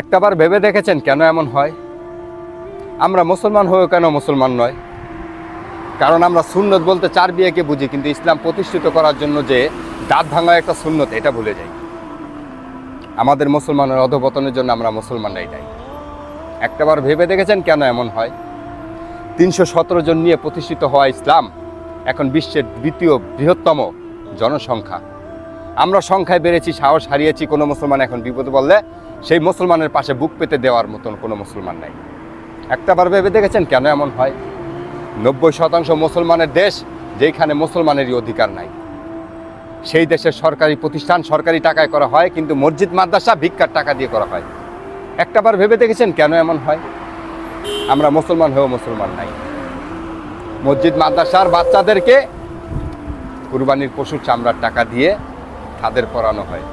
একটাবার ভেবে দেখেছেন কেন এমন হয়? আমরা মুসলমান হয়েও কেন মুসলমান নয়? কারণ আমরা সুন্নত বলতে 4 বিয়েকে বুঝি, কিন্তু ইসলাম প্রতিষ্ঠিত করার জন্য যে দাঁত ভাঙা একটা সুন্নত, এটা ভুলে যাই। আমাদের মুসলমানের অধঃপতনের জন্য আমরা মুসলমানরাই দায়ী। একটাবার ভেবে দেখেছেন কেন এমন হয়? 317 জন নিয়ে প্রতিষ্ঠিত হওয়া ইসলাম এখন বিশ্বের দ্বিতীয় বৃহত্তম জনসংখ্যা। আমরা সংখ্যায় বেড়েছি, সাহস হারিয়েছি। কোনো মুসলমান এখন বিপদে বললে সেই মুসলমানের পাশে বুক পেতে দেওয়ার মতন কোনো মুসলমান নাই। একটাবার ভেবে দেখেছেন কেন এমন হয়? 90% মুসলমানের দেশ, যেখানে মুসলমানেরই অধিকার নাই। সেই দেশের সরকারি প্রতিষ্ঠান সরকারি টাকায় করা হয়, কিন্তু মসজিদ মাদ্রাসা ভিক্ষার টাকা দিয়ে করা হয়। একটাবার ভেবে দেখেছেন কেন এমন হয়? আমরা মুসলমান হয়েও মুসলমান নাই। মসজিদ মাদ্রাসার বাচ্চাদেরকে কুরবানির পশুর চামড়ার টাকা দিয়ে তাদের পড়ানো হয়।